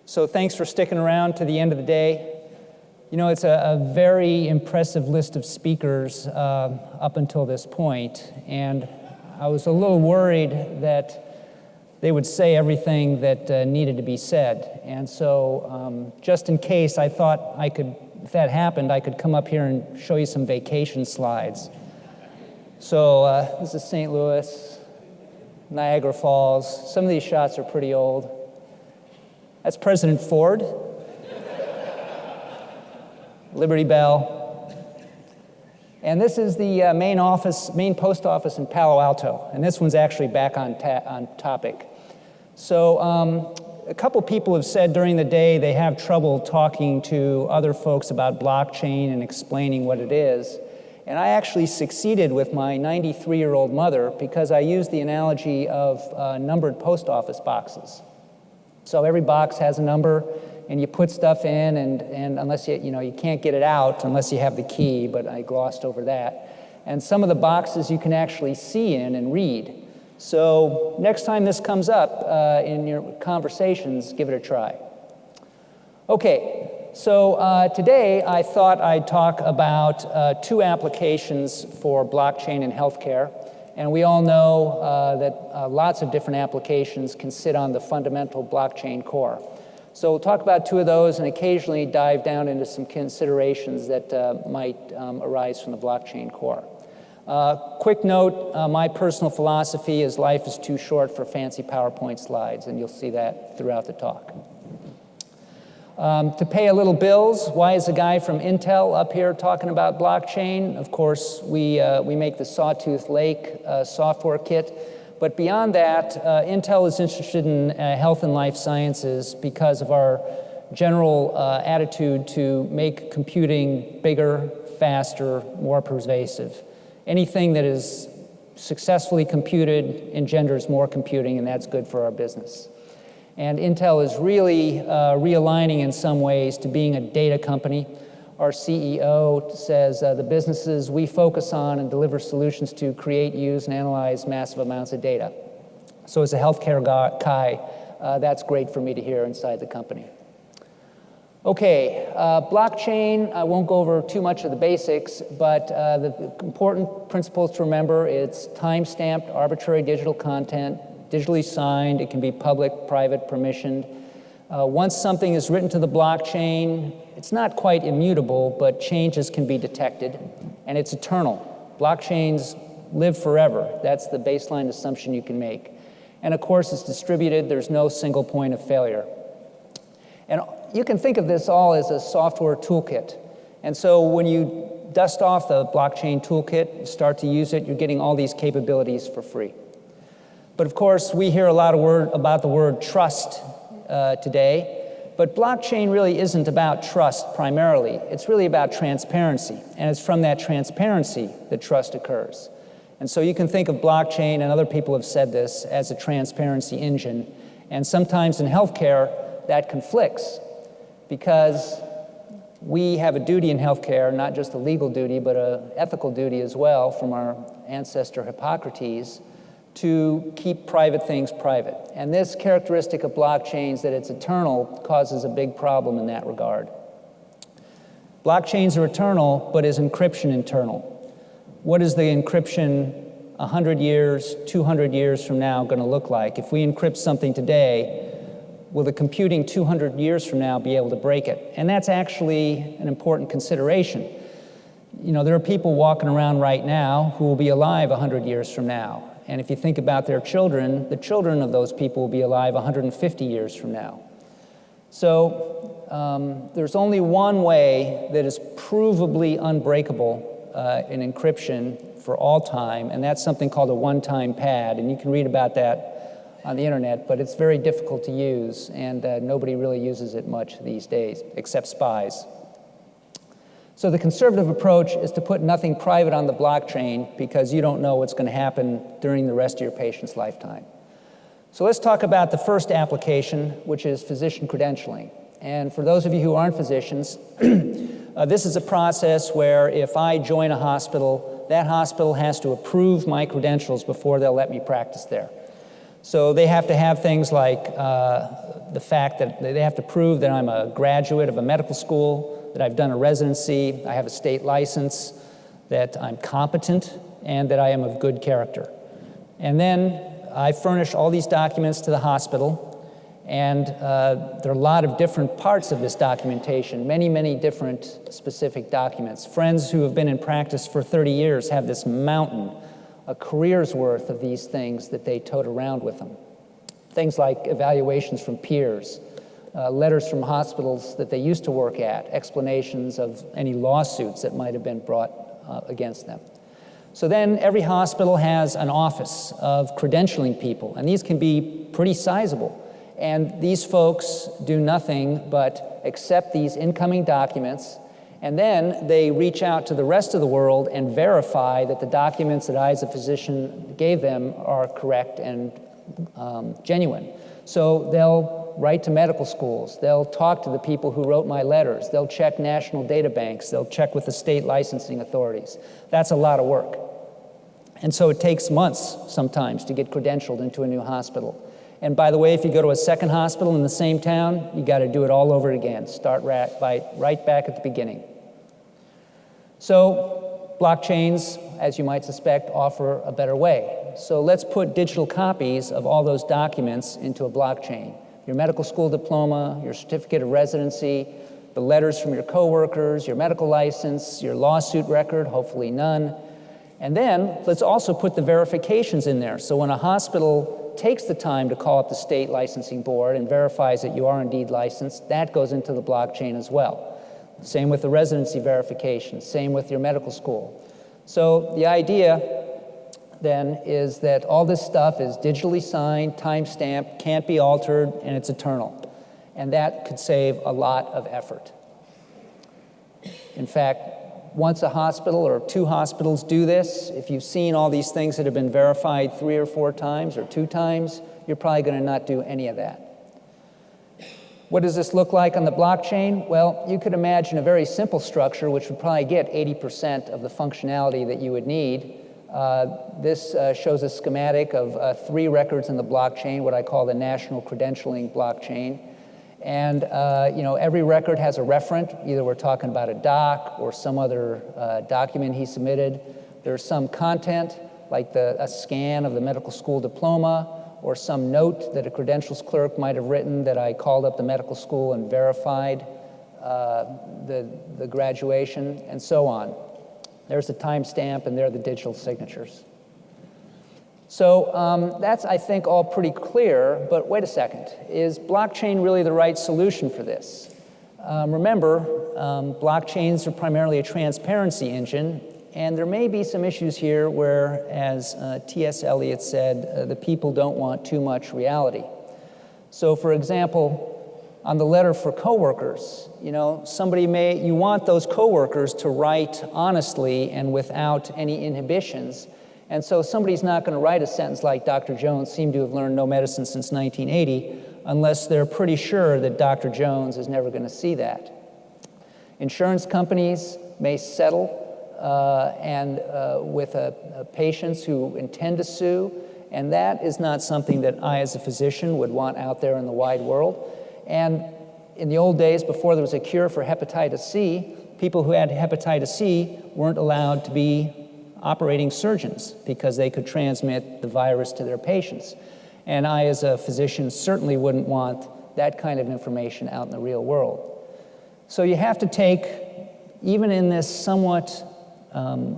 So thanks for sticking around to the end of the day. You know, it's a very impressive list of speakers up until this point, and I was a little worried that they would say everything that needed to be said. And so just in case, I thought I could, if that happened, I could come up here and show you some vacation slides. So this is St. Louis, Niagara Falls. Some of these shots are pretty old. That's President Ford. Liberty Bell. And this is the main post office in Palo Alto. And this one's actually back on topic. So a couple people have said during the day they have trouble talking to other folks about blockchain and explaining what it is. And I actually succeeded with my 93-year-old mother because I used the analogy of numbered post office boxes. So every box has a number, and you put stuff in, and unless you can't get it out unless you have the key, but I glossed over that. And some of the boxes you can actually see in and read. So next time this comes up in your conversations, give it a try. Okay, so today I thought I'd talk about two applications for blockchain in healthcare. And we all know that lots of different applications can sit on the fundamental blockchain core. So we'll talk about two of those and occasionally dive down into some considerations that might arise from the blockchain core. Quick note, my personal philosophy is life is too short for fancy PowerPoint slides, and you'll see that throughout the talk. To pay a little bills, why is a guy from Intel up here talking about blockchain? Of course, we make the Sawtooth Lake software kit. But beyond that, Intel is interested in health and life sciences because of our general attitude to make computing bigger, faster, more pervasive. Anything that is successfully computed engenders more computing, and that's good for our business. And Intel is really realigning in some ways to being a data company. Our CEO says the businesses we focus on and deliver solutions to create, use, and analyze massive amounts of data. So as a healthcare guy, that's great for me to hear inside the company. Okay, blockchain, I won't go over too much of the basics, but the important principles to remember, it's time-stamped, arbitrary digital content, digitally signed, it can be public, private, permissioned. Once something is written to the blockchain, it's not quite immutable, but changes can be detected, and it's eternal. Blockchains live forever. That's the baseline assumption you can make. And of course, it's distributed. There's no single point of failure. And you can think of this all as a software toolkit. And so when you dust off the blockchain toolkit, start to use it, you're getting all these capabilities for free. But of course, we hear a lot about the word trust today, but blockchain really isn't about trust primarily. It's really about transparency, and it's from that transparency that trust occurs. And so you can think of blockchain, and other people have said this, as a transparency engine. And sometimes in healthcare, that conflicts, because we have a duty in healthcare, not just a legal duty, but an ethical duty as well from our ancestor Hippocrates, to keep private things private. And this characteristic of blockchains, that it's eternal, causes a big problem in that regard. Blockchains are eternal, but is encryption eternal? What is the encryption 100 years, 200 years from now going to look like? If we encrypt something today, will the computing 200 years from now be able to break it? And that's actually an important consideration. You know, there are people walking around right now who will be alive 100 years from now. And if you think about their children, the children of those people will be alive 150 years from now. So there's only one way that is provably unbreakable in encryption for all time, and that's something called a one-time pad. And you can read about that on the internet, but it's very difficult to use, and nobody really uses it much these days, except spies. So the conservative approach is to put nothing private on the blockchain because you don't know what's going to happen during the rest of your patient's lifetime. So let's talk about the first application, which is physician credentialing. And for those of you who aren't physicians, this is a process where if I join a hospital, that hospital has to approve my credentials before they'll let me practice there. So they have to have things like the fact that they have to prove that I'm a graduate of a medical school, that I've done a residency, I have a state license, that I'm competent, and that I am of good character. And then I furnish all these documents to the hospital, and there are a lot of different parts of this documentation, many, many different specific documents. Friends who have been in practice for 30 years have this mountain, a career's worth of these things that they tote around with them. Things like evaluations from peers, letters from hospitals that they used to work at, explanations of any lawsuits that might have been brought against them. So then every hospital has an office of credentialing people, and these can be pretty sizable. And these folks do nothing but accept these incoming documents, and then they reach out to the rest of the world and verify that the documents that I as a physician gave them are correct and genuine. So they'll write to medical schools, they'll talk to the people who wrote my letters, they'll check national data banks, they'll check with the state licensing authorities. That's a lot of work. And so it takes months sometimes to get credentialed into a new hospital. And by the way, if you go to a second hospital in the same town, you got to do it all over again. Start right back at the beginning. So blockchains, as you might suspect, offer a better way. So let's put digital copies of all those documents into a blockchain. Your medical school diploma, your certificate of residency, the letters from your coworkers, your medical license, your lawsuit record, hopefully none. And then let's also put the verifications in there. So when a hospital takes the time to call up the state licensing board and verifies that you are indeed licensed, that goes into the blockchain as well. Same with the residency verification, same with your medical school. So the idea then is that all this stuff is digitally signed, time-stamped, can't be altered, and it's eternal. And that could save a lot of effort. In fact, once a hospital or two hospitals do this, if you've seen all these things that have been verified 3 or 4 times or 2 times, you're probably going to not do any of that. What does this look like on the blockchain? Well, you could imagine a very simple structure which would probably get 80% of the functionality that you would need. This shows a schematic of 3 records in the blockchain, what I call the National Credentialing blockchain. And every record has a referent. Either we're talking about a doc or some other document he submitted. There's some content, like a scan of the medical school diploma, or some note that a credentials clerk might have written that I called up the medical school and verified the graduation, and so on. There's the timestamp, and there are the digital signatures. So that's, I think, all pretty clear, but wait a second. Is blockchain really the right solution for this? Remember, blockchains are primarily a transparency engine, and there may be some issues here where, as T.S. Eliot said, the people don't want too much reality. So, for example, on the letter for coworkers, you want those coworkers to write honestly and without any inhibitions. And so somebody's not going to write a sentence like Dr. Jones seemed to have learned no medicine since 1980 unless they're pretty sure that Dr. Jones is never going to see that. Insurance companies may settle with patients who intend to sue, and that is not something that I as a physician would want out there in the wide world. And in the old days, before there was a cure for hepatitis C, people who had hepatitis C weren't allowed to be operating surgeons because they could transmit the virus to their patients. And I, as a physician, certainly wouldn't want that kind of information out in the real world. So you have to take, even in this somewhat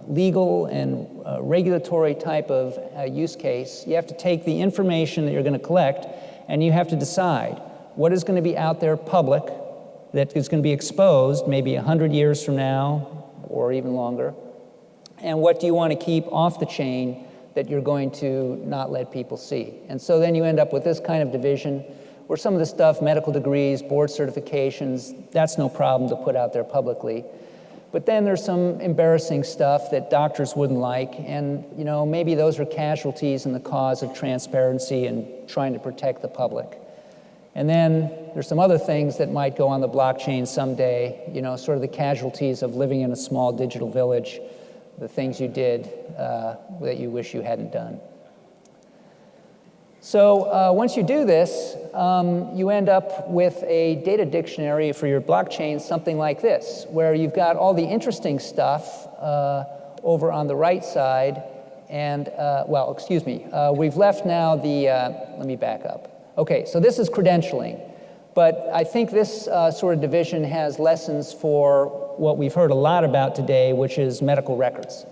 legal and regulatory type of use case, you have to take the information that you're going to collect and you have to decide what is going to be out there public that is going to be exposed maybe 100 years from now or even longer, and what do you want to keep off the chain that you're going to not let people see. And so then you end up with this kind of division where some of the stuff, medical degrees, board certifications, that's no problem to put out there publicly. But then there's some embarrassing stuff that doctors wouldn't like, and maybe those are casualties in the cause of transparency and trying to protect the public. And then there's some other things that might go on the blockchain someday, sort of the casualties of living in a small digital village, the things you did that you wish you hadn't done. So once you do this, you end up with a data dictionary for your blockchain, something like this, where you've got all the interesting stuff over on the right side. And, well, excuse me, we've left now the, let me back up. Okay, so this is credentialing. But I think this sort of division has lessons for what we've heard a lot about today, which is medical records.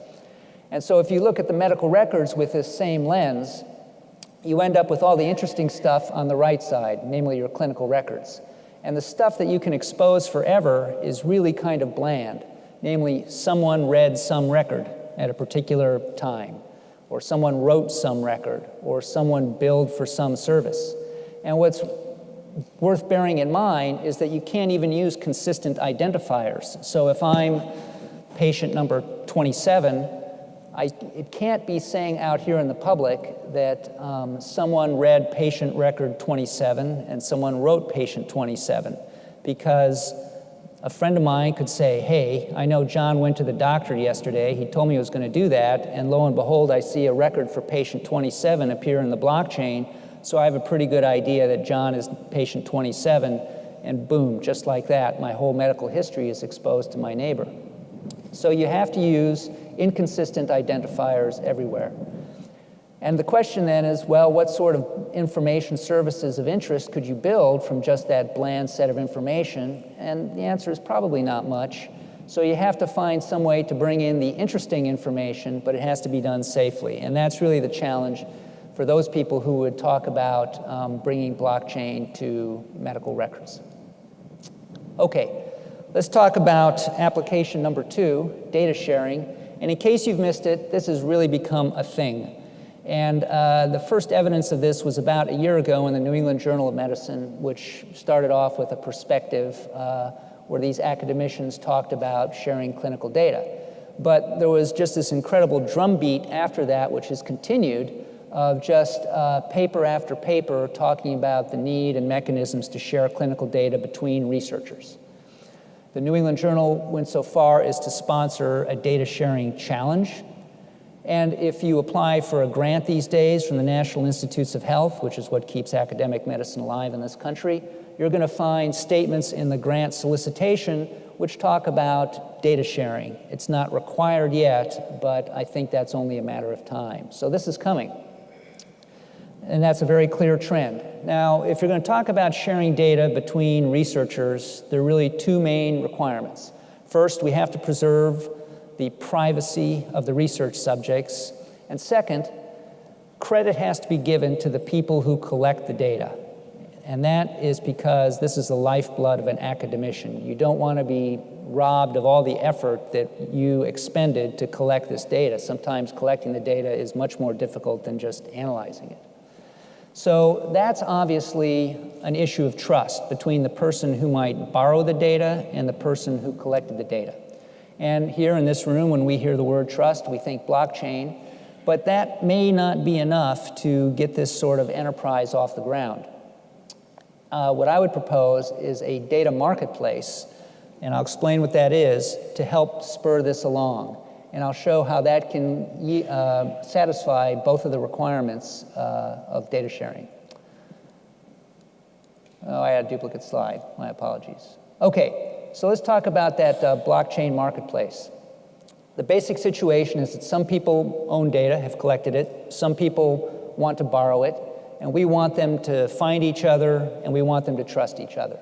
And so if you look at the medical records with this same lens, you end up with all the interesting stuff on the right side, namely your clinical records. And the stuff that you can expose forever is really kind of bland, namely someone read some record at a particular time, or someone wrote some record, or someone billed for some service. And what's worth bearing in mind is that you can't even use consistent identifiers. So if I'm patient number 27, it can't be saying out here in the public that someone read patient record 27 and someone wrote patient 27, because a friend of mine could say, hey, I know John went to the doctor yesterday, he told me he was going to do that, and lo and behold, I see a record for patient 27 appear in the blockchain, so I have a pretty good idea that John is patient 27, and boom, just like that, my whole medical history is exposed to my neighbor. So you have to use inconsistent identifiers everywhere. And the question then is, well, what sort of information services of interest could you build from just that bland set of information? And the answer is probably not much. So you have to find some way to bring in the interesting information, but it has to be done safely. And that's really the challenge for those people who would talk about bringing blockchain to medical records. Okay, let's talk about application number 2, data sharing. And in case you've missed it, this has really become a thing. And the first evidence of this was about a year ago in the New England Journal of Medicine, which started off with a perspective where these academicians talked about sharing clinical data. But there was just this incredible drumbeat after that, which has continued, of just paper after paper talking about the need and mechanisms to share clinical data between researchers. The New England Journal went so far as to sponsor a data sharing challenge. And if you apply for a grant these days from the National Institutes of Health, which is what keeps academic medicine alive in this country, you're going to find statements in the grant solicitation which talk about data sharing. It's not required yet, but I think that's only a matter of time. So this is coming. And that's a very clear trend. Now, if you're going to talk about sharing data between researchers, there are really two main requirements. First, we have to preserve the privacy of the research subjects. And second, credit has to be given to the people who collect the data. And that is because this is the lifeblood of an academician. You don't want to be robbed of all the effort that you expended to collect this data. Sometimes collecting the data is much more difficult than just analyzing it. So that's obviously an issue of trust between the person who might borrow the data and the person who collected the data. And here in this room, when we hear the word trust, we think blockchain, but that may not be enough to get this sort of enterprise off the ground. What I would propose is a data marketplace, and I'll explain what that is to help spur this along. And I'll show how that can satisfy both of the requirements of data sharing. Oh, I had a duplicate slide. My apologies. Okay. So let's talk about that blockchain marketplace. The basic situation is that some people own data, have collected it, some people want to borrow it, and we want them to find each other, and we want them to trust each other.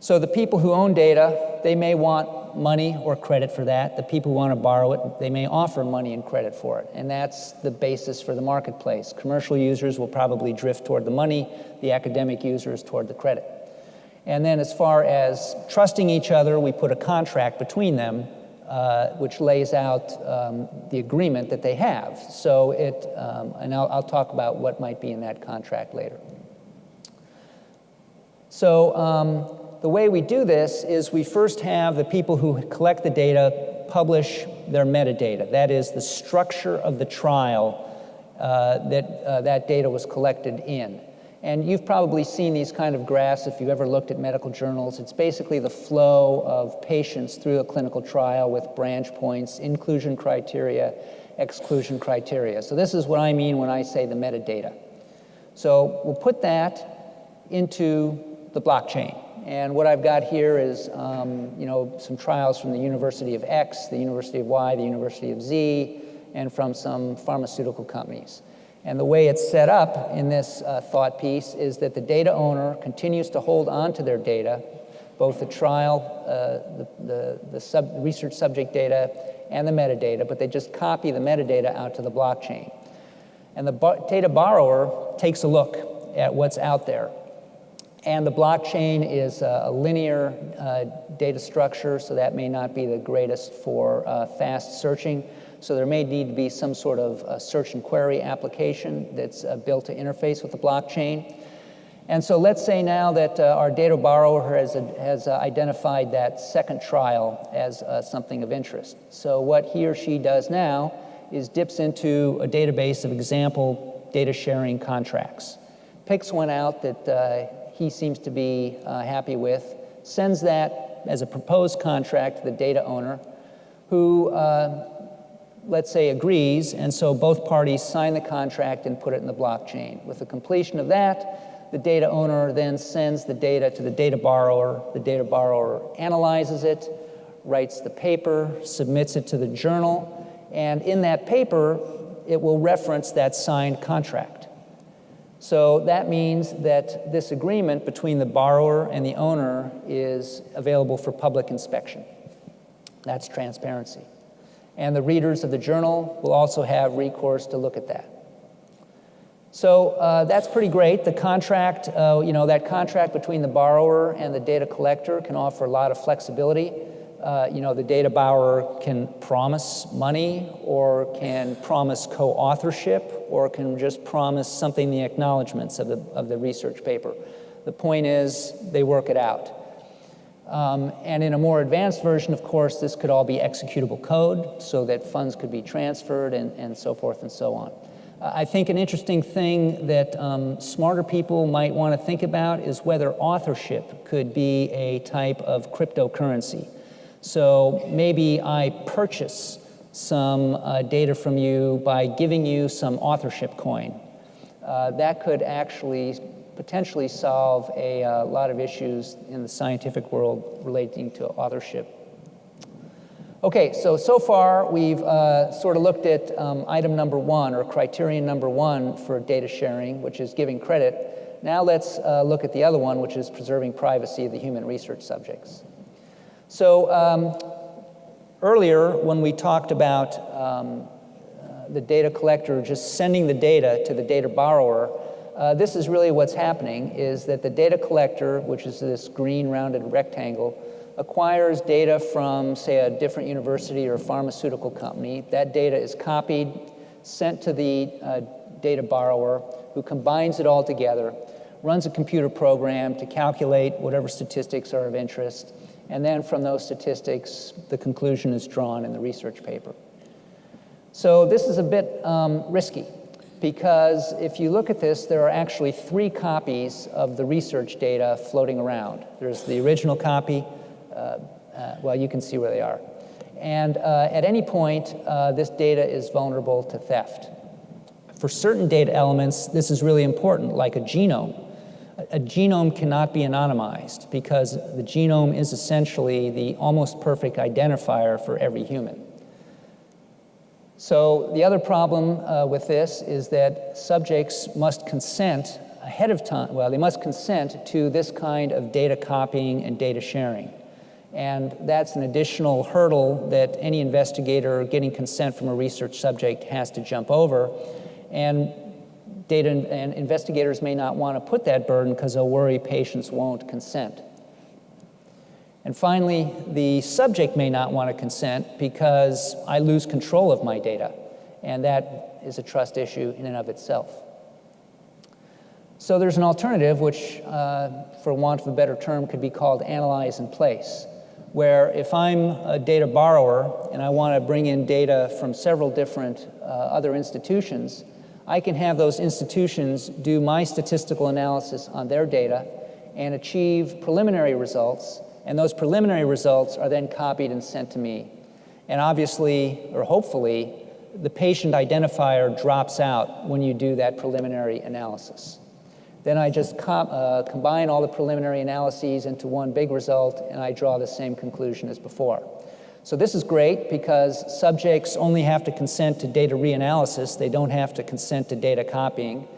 So the people who own data, they may want money or credit for that. The people who want to borrow it, they may offer money and credit for it, and that's the basis for the marketplace. Commercial users will probably drift toward the money, the academic users toward the credit. And then as far as trusting each other, we put a contract between them, which lays out the agreement that they have. So and I'll talk about what might be in that contract later. So the way we do this is we first have the people who collect the data publish their metadata. That is the structure of the trial that data was collected in. And you've probably seen these kind of graphs if you've ever looked at medical journals. It's basically the flow of patients through a clinical trial with branch points, inclusion criteria, exclusion criteria. So this is what I mean when I say the metadata. So we'll put that into the blockchain. And what I've got here is some trials from the University of X, the University of Y, the University of Z, and from some pharmaceutical companies. And the way it's set up in this thought piece is that the data owner continues to hold on to their data, both the trial, the research subject data, and the metadata, but they just copy the metadata out to the blockchain. And the data borrower takes a look at what's out there. And the blockchain is a linear data structure, so that may not be the greatest for fast searching. So there may need to be some sort of search and query application that's built to interface with the blockchain. And so let's say now that our data borrower has identified that second trial as something of interest. So what he or she does now is dips into a database of example data sharing contracts, picks one out that he seems to be happy with, sends that as a proposed contract to the data owner, who, let's say, agrees, and so both parties sign the contract and put it in the blockchain. With the completion of that, the data owner then sends the data to the data borrower. The data borrower analyzes it, writes the paper, submits it to the journal, and in that paper, it will reference that signed contract. So that means that this agreement between the borrower and the owner is available for public inspection. That's transparency. And the readers of the journal will also have recourse to look at that. So that's pretty great. The contract, that contract between the borrower and the data collector can offer a lot of flexibility. The data borrower can promise money, or can promise co-authorship, or can just promise something in the acknowledgments of the research paper. The point is, they work it out. And in a more advanced version, of course, this could all be executable code so that funds could be transferred and so forth and so on. I think an interesting thing that smarter people might want to think about is whether authorship could be a type of cryptocurrency. So maybe I purchase some data from you by giving you some authorship coin. That could actually potentially solve a lot of issues in the scientific world relating to authorship. Okay, so far we've sort of looked at item number one, or criterion number one for data sharing, which is giving credit. Now let's look at the other one, which is preserving privacy of the human research subjects. So earlier, when we talked about the data collector just sending the data to the data borrower, this is really what's happening, is that the data collector, which is this green rounded rectangle, acquires data from, say, a different university or pharmaceutical company. That data is copied, sent to the data borrower, who combines it all together, runs a computer program to calculate whatever statistics are of interest, and then from those statistics, the conclusion is drawn in the research paper. So this is a bit risky, because if you look at this, there are actually 3 copies of the research data floating around. There's the original copy, well, you can see where they are. And at any point, this data is vulnerable to theft. For certain data elements, this is really important, like a genome. A genome cannot be anonymized, because the genome is essentially the almost perfect identifier for every human. So the other problem with this is that subjects must consent ahead of time. Well, they must consent to this kind of data copying and data sharing. And that's an additional hurdle that any investigator getting consent from a research subject has to jump over. And data and investigators may not want to put that burden because they'll worry patients won't consent. And finally, the subject may not want to consent because I lose control of my data, and that is a trust issue in and of itself. So there's an alternative, which, for want of a better term, could be called analyze in place, where if I'm a data borrower and I want to bring in data from several different other institutions, I can have those institutions do my statistical analysis on their data and achieve preliminary results, and those preliminary results are then copied and sent to me. And obviously, or hopefully, the patient identifier drops out when you do that preliminary analysis. Then I just combine all the preliminary analyses into one big result, and I draw the same conclusion as before. So this is great because subjects only have to consent to data reanalysis. They don't have to consent to data copying.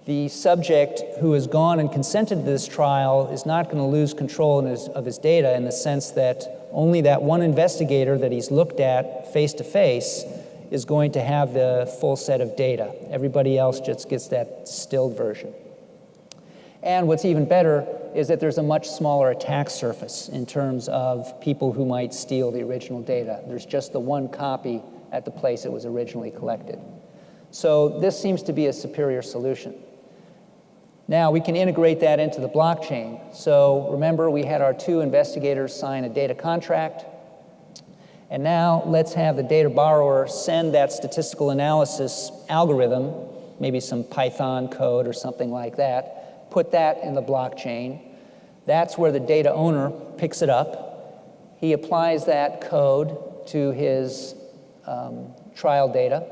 The subject who has gone and consented to this trial is not going to lose control of his data, in the sense that only that one investigator that he's looked at face-to-face is going to have the full set of data. Everybody else just gets that distilled version. And what's even better is that there's a much smaller attack surface in terms of people who might steal the original data. There's just the one copy at the place it was originally collected. So this seems to be a superior solution. Now we can integrate that into the blockchain. So remember, we had our two investigators sign a data contract. And now let's have the data borrower send that statistical analysis algorithm, maybe some Python code or something like that, put that in the blockchain. That's where the data owner picks it up. He applies that code to his trial data.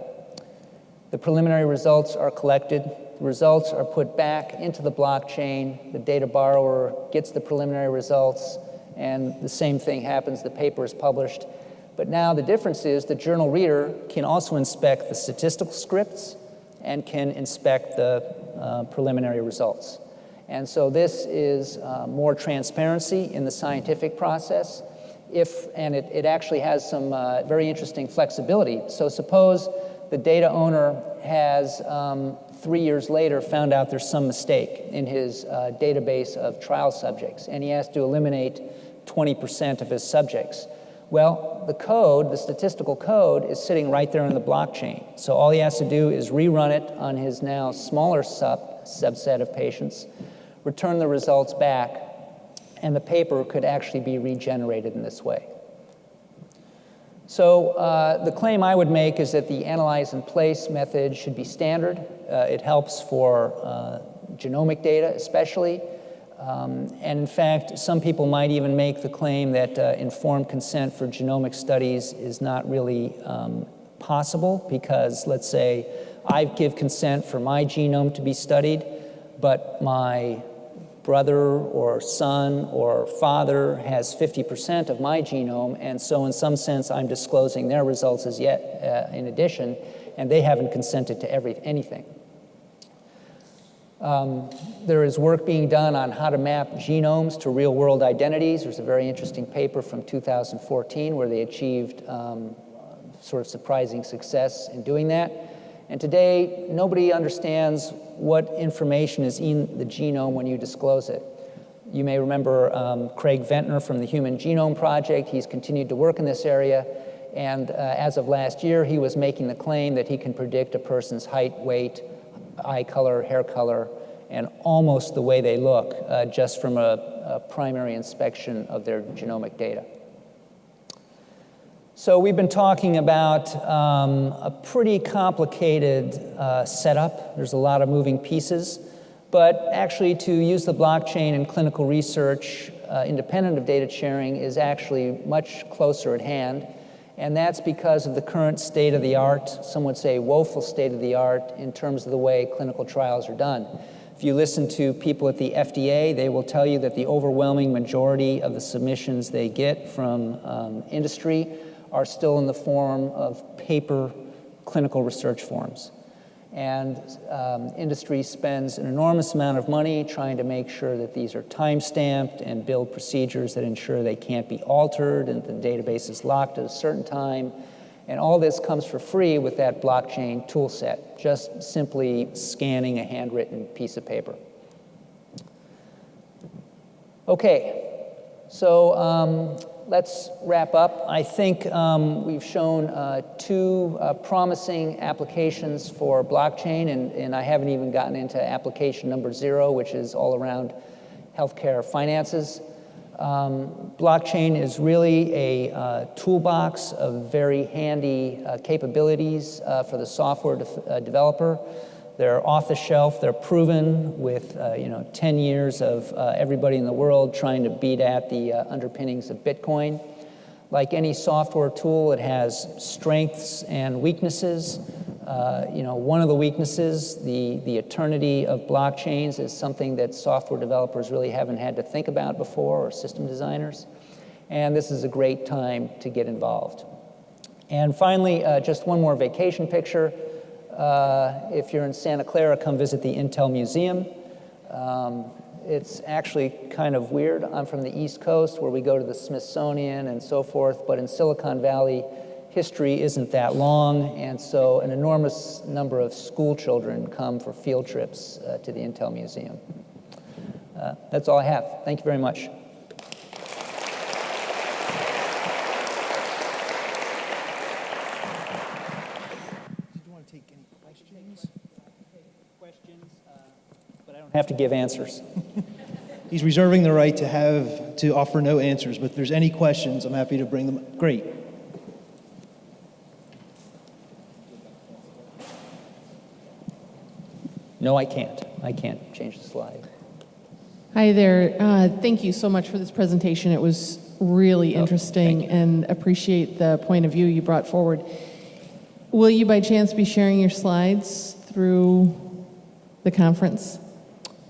The preliminary results are collected. The results are put back into the blockchain. The data borrower gets the preliminary results, and the same thing happens. The paper is published. But now the difference is the journal reader can also inspect the statistical scripts and can inspect the preliminary results. And so this is more transparency in the scientific process. It actually has some very interesting flexibility. So suppose the data owner has 3 years later found out there's some mistake in his database of trial subjects, and he has to eliminate 20% of his subjects. Well, the code, the statistical code, is sitting right there in the blockchain. So all he has to do is rerun it on his now smaller subset of patients, return the results back, and the paper could actually be regenerated in this way. So the claim I would make is that the analyze in place method should be standard. It helps for genomic data especially. And in fact, some people might even make the claim that informed consent for genomic studies is not really possible, because let's say I give consent for my genome to be studied, but my brother or son or father has 50% of my genome, and so in some sense I'm disclosing their results as yet in addition, and they haven't consented to anything. There is work being done on how to map genomes to real-world identities. There's a very interesting paper from 2014 where they achieved sort of surprising success in doing that. And today, nobody understands what information is in the genome when you disclose it. You may remember Craig Ventnor from the Human Genome Project. He's continued to work in this area. And as of last year, he was making the claim that he can predict a person's height, weight, eye color, hair color, and almost the way they look just from a primary inspection of their genomic data. So we've been talking about a pretty complicated setup. There's a lot of moving pieces. But actually, to use the blockchain in clinical research, independent of data sharing, is actually much closer at hand. And that's because of the current state of the art, some would say woeful state of the art, in terms of the way clinical trials are done. If you listen to people at the FDA, they will tell you that the overwhelming majority of the submissions they get from industry are still in the form of paper clinical research forms. And industry spends an enormous amount of money trying to make sure that these are time-stamped and build procedures that ensure they can't be altered and the database is locked at a certain time. And all this comes for free with that blockchain tool set, just simply scanning a handwritten piece of paper. Okay, so let's wrap up. I think we've shown two promising applications for blockchain, and I haven't even gotten into application number 0, which is all around healthcare finances. Blockchain is really a toolbox of very handy capabilities for the software developer. They're off the shelf, they're proven with 10 years of everybody in the world trying to beat at the underpinnings of Bitcoin. Like any software tool, it has strengths and weaknesses. One of the weaknesses, the eternity of blockchains, is something that software developers really haven't had to think about before, or system designers. And this is a great time to get involved. And finally, just one more vacation picture. If you're in Santa Clara, come visit the Intel Museum. It's actually kind of weird. I'm from the East Coast, where we go to the Smithsonian and so forth, but in Silicon Valley, history isn't that long, and so an enormous number of school children come for field trips to the Intel Museum. That's all I have. Thank you very much. Have to give answers. He's reserving the right to offer no answers, but if there's any questions, I'm happy to bring them. Great. No, I can't. I can't change the slide. Hi there. Thank you so much for this presentation. It was really interesting, and appreciate the point of view you brought forward. Will you by chance be sharing your slides through the conference?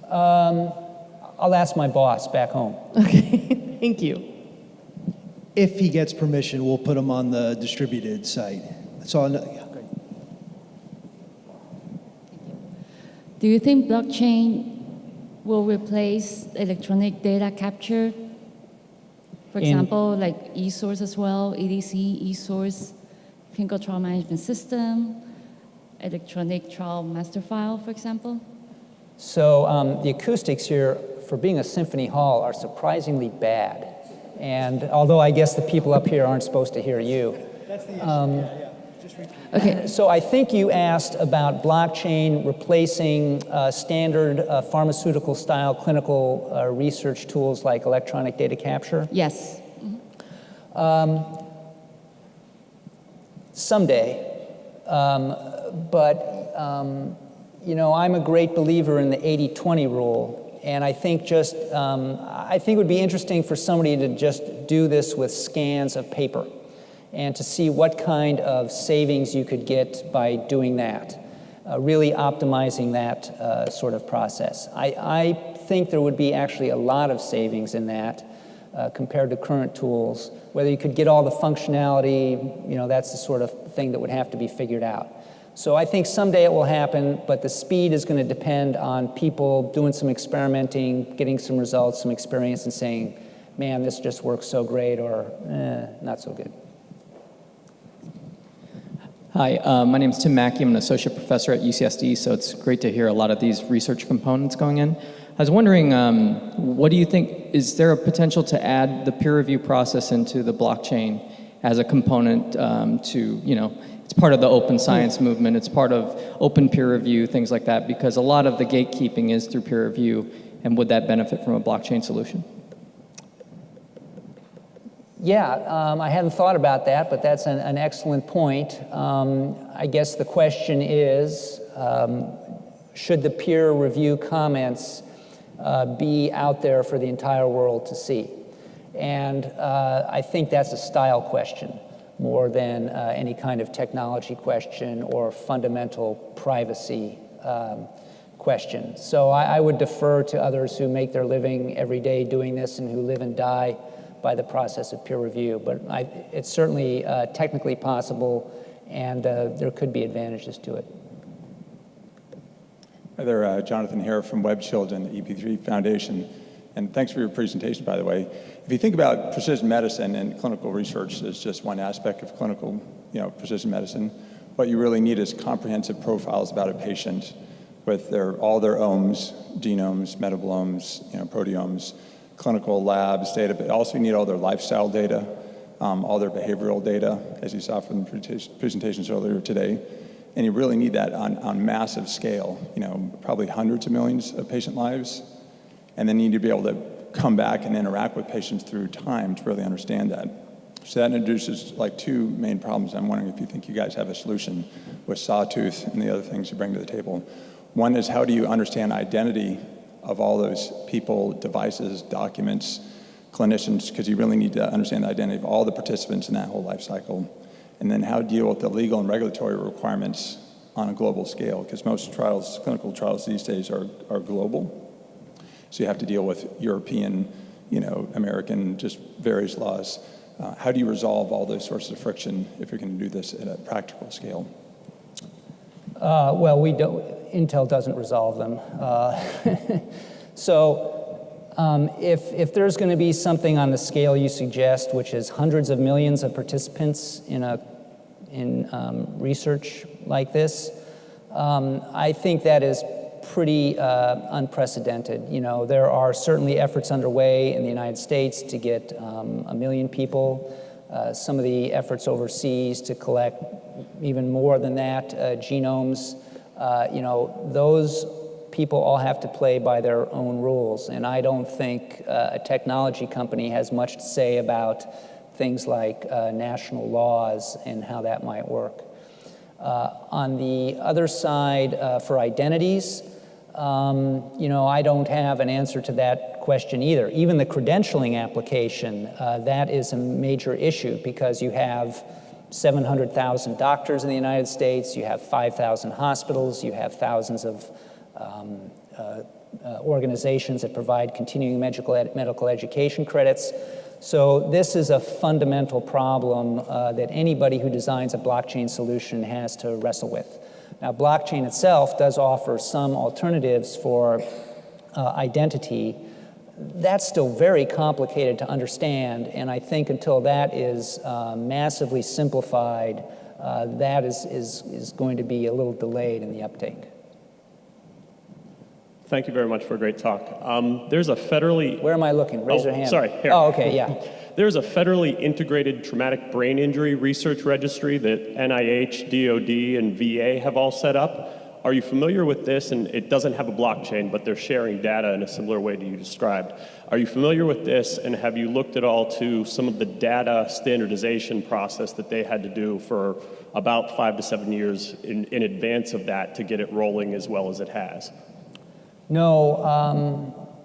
I'll ask my boss back home. Okay, thank you. If he gets permission, we'll put them on the distributed site. That's all. Yeah. Do you think blockchain will replace electronic data capture? For example, like e-source as well, EDC, e-source, clinical trial management system, electronic trial master file, for example? So the acoustics here, for being a symphony hall, are surprisingly bad. And although I guess the people up here aren't supposed to hear you. That's the issue. Just okay. So I think you asked about blockchain replacing standard pharmaceutical-style clinical research tools like electronic data capture? Yes. Mm-hmm. Someday. I'm a great believer in the 80-20 rule, and I think I think it would be interesting for somebody to just do this with scans of paper and to see what kind of savings you could get by doing that, really optimizing that sort of process. I think there would be actually a lot of savings in that compared to current tools. Whether you could get all the functionality, that's the sort of thing that would have to be figured out. So I think someday it will happen, but the speed is going to depend on people doing some experimenting, getting some results, some experience, and saying, man, this just works so great, or not so good. Hi, my name is Tim Mackey. I'm an associate professor at UCSD, so it's great to hear a lot of these research components going in. I was wondering, what do you think, is there a potential to add the peer review process into the blockchain as a component it's part of the open science movement, it's part of open peer review, things like that, because a lot of the gatekeeping is through peer review, and would that benefit from a blockchain solution? Yeah, I hadn't thought about that, but that's an excellent point. I guess the question is, should the peer review comments be out there for the entire world to see? And I think that's a style question more than any kind of technology question or fundamental privacy question. So I would defer to others who make their living every day doing this and who live and die by the process of peer review. But it's certainly technically possible, and there could be advantages to it. Hi there, Jonathan Hare from WebShield and the EP3 Foundation. And thanks for your presentation, by the way. If you think about precision medicine and clinical research as just one aspect of clinical, precision medicine, what you really need is comprehensive profiles about a patient with all their omes, genomes, metabolomes, proteomes, clinical labs, data, but also you need all their lifestyle data, all their behavioral data, as you saw from the presentations earlier today. And you really need that on massive scale, probably hundreds of millions of patient lives. And then you need to be able to come back and interact with patients through time to really understand that. So that introduces two main problems. I'm wondering if you think you guys have a solution with Sawtooth and the other things you bring to the table. One is, how do you understand identity of all those people, devices, documents, clinicians, because you really need to understand the identity of all the participants in that whole life cycle. And then how to deal with the legal and regulatory requirements on a global scale, because most trials, clinical trials these days are global. So you have to deal with European, American, just various laws. How do you resolve all those sources of friction if you're going to do this at a practical scale? Well, Intel doesn't resolve them. If there's going to be something on the scale you suggest, which is hundreds of millions of participants in research like this, I think that is pretty unprecedented. There are certainly efforts underway in the United States to get 1 million people. Some of the efforts overseas to collect even more than that, genomes. Those people all have to play by their own rules, and I don't think a technology company has much to say about things like national laws and how that might work. On the other side, for identities, I don't have an answer to that question either. Even the credentialing application, that is a major issue because you have 700,000 doctors in the United States, you have 5,000 hospitals, you have thousands of organizations that provide continuing medical education credits. So this is a fundamental problem that anybody who designs a blockchain solution has to wrestle with. Now, blockchain itself does offer some alternatives for identity. That's still very complicated to understand, and I think until that is massively simplified, that is going to be a little delayed in the uptake. Thank you very much for a great talk. There's a federally... Where am I looking? Raise your hand. Sorry, here. Oh, okay, yeah. There's a federally integrated traumatic brain injury research registry that NIH, DOD, and VA have all set up. Are you familiar with this? And it doesn't have a blockchain, but they're sharing data in a similar way to you described. Are you familiar with this, and have you looked at all to some of the data standardization process that they had to do for about 5 to 7 years in advance of that to get it rolling as well as it has? No,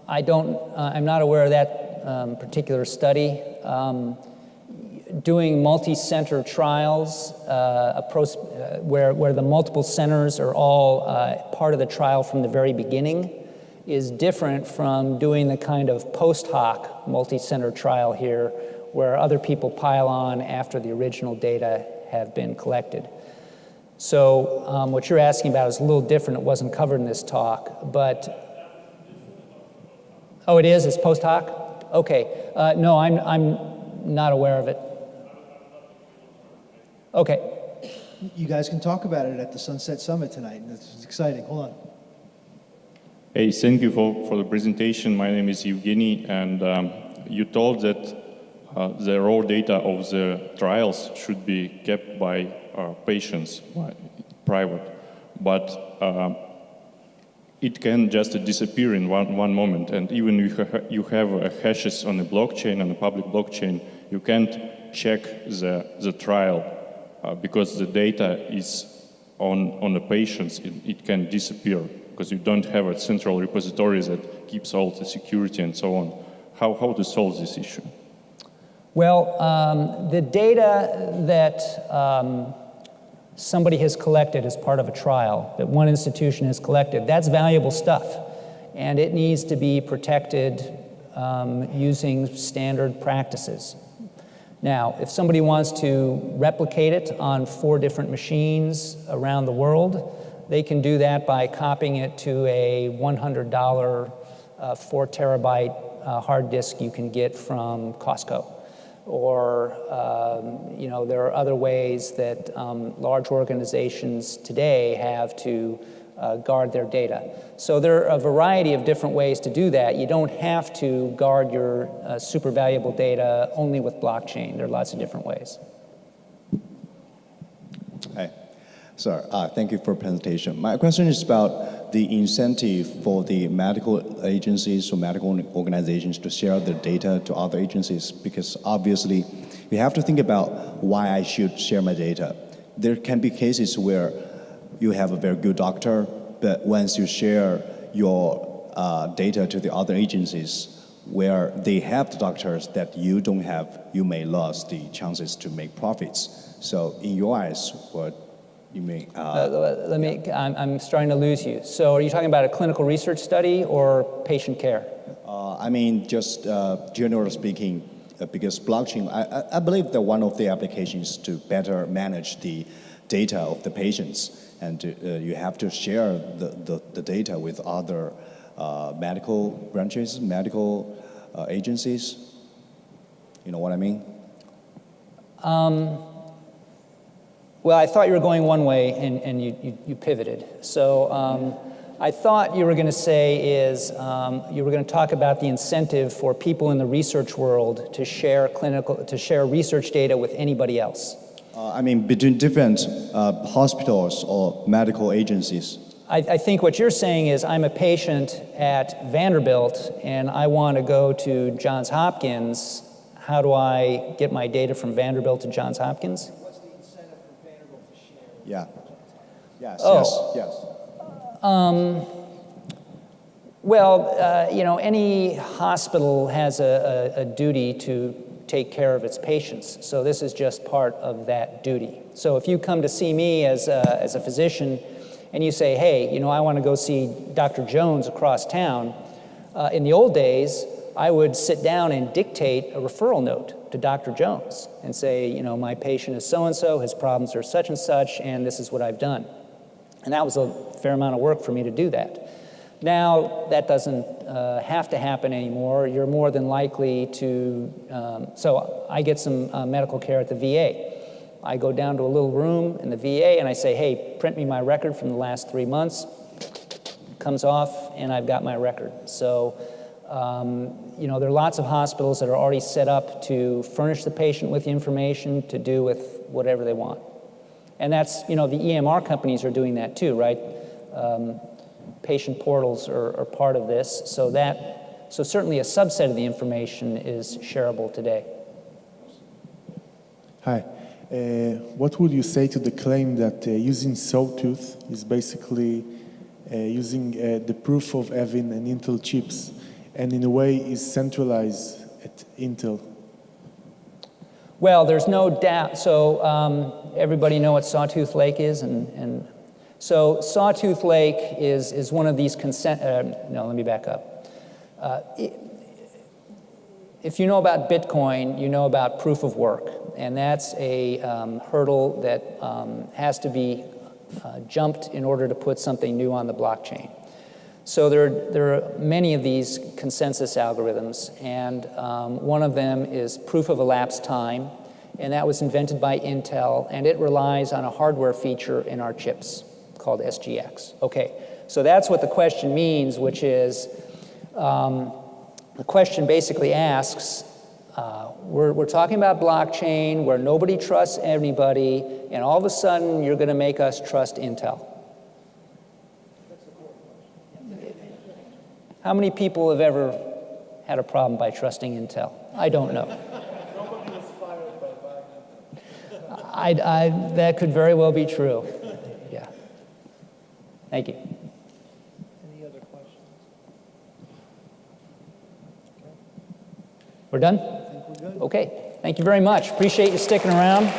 I don't. I'm not aware of that particular study. Doing multi-center trials, where the multiple centers are all part of the trial from the very beginning, is different from doing the kind of post hoc multi-center trial here, where other people pile on after the original data have been collected. So what you're asking about is a little different. It wasn't covered in this talk, but... Oh, it is? It's post hoc? Okay. No, I'm not aware of it. Okay. You guys can talk about it at the Sunset Summit tonight. It's exciting. Hold on. Hey, thank you for the presentation. My name is Evgeny, and you told that the raw data of the trials should be kept by patients, private, but it can just disappear in one moment. And even if you have hashes on a blockchain, on a public blockchain, you can't check the trial because the data is on the patients. It can disappear because you don't have a central repository that keeps all the security and so on. How to solve this issue? Well, the data that somebody has collected as part of a trial, that one institution has collected, that's valuable stuff. And it needs to be protected using standard practices. Now, if somebody wants to replicate it on 4 different machines around the world, they can do that by copying it to a $100 4 terabyte hard disk you can get from Costco. Or, there are other ways that large organizations today have to guard their data. So there are a variety of different ways to do that. You don't have to guard your super valuable data only with blockchain. There are lots of different ways. Hi. So thank you for presentation. My question is about the incentive for the medical agencies or medical organizations to share their data to other agencies, because obviously we have to think about why I should share my data. There can be cases where you have a very good doctor, but once you share your data to the other agencies where they have the doctors that you don't have, you may lose the chances to make profits. So in your eyes, You mean? I'm starting to lose you. So are you talking about a clinical research study or patient care? I mean, just generally speaking, because blockchain, I believe that one of the applications to better manage the data of the patients, and you have to share the data with other medical branches, medical agencies. You know what I mean? Well, I thought you were going one way, and you pivoted. So I thought you were going to say is you were going to talk about the incentive for people in the research world to share research data with anybody else. I mean, between different hospitals or medical agencies. I think what you're saying is I'm a patient at Vanderbilt, and I want to go to Johns Hopkins. How do I get my data from Vanderbilt to Johns Hopkins? Yeah. Yes. Oh. Yes. Well, any hospital has a duty to take care of its patients. So this is just part of that duty. So if you come to see me as a physician and you say, hey, I want to go see Dr. Jones across town, in the old days, I would sit down and dictate a referral note to Dr. Jones and say, my patient is so-and-so, his problems are such and such, and this is what I've done. And that was a fair amount of work for me to do that. Now, that doesn't have to happen anymore. You're more than likely to, so I get some medical care at the VA. I go down to a little room in the VA and I say, hey, print me my record from the last 3 months. Comes off and I've got my record. So, there are lots of hospitals that are already set up to furnish the patient with the information to do with whatever they want. And that's, the EMR companies are doing that too, right? Patient portals are part of this, so certainly a subset of the information is shareable today. Hi. What would you say to the claim that using Sotos is basically using the proof of having an Intel chips and in a way is centralized at Intel? Well, there's no doubt. So everybody know what Sawtooth Lake is, and so Sawtooth Lake is one of these no, let me back up. If you know about Bitcoin, you know about proof of work, and that's a hurdle that has to be jumped in order to put something new on the blockchain. So there are many of these consensus algorithms, and one of them is proof of elapsed time, and that was invented by Intel, and it relies on a hardware feature in our chips called SGX. Okay, so that's what the question means, which is the question basically asks, we're talking about blockchain where nobody trusts anybody, and all of a sudden you're going to make us trust Intel. How many people have ever had a problem by trusting Intel? I don't know. Nobody was fired by buying Intel. That could very well be true. Yeah. Thank you. Any other questions? We're done? I think we're good. Okay. Thank you very much. Appreciate you sticking around.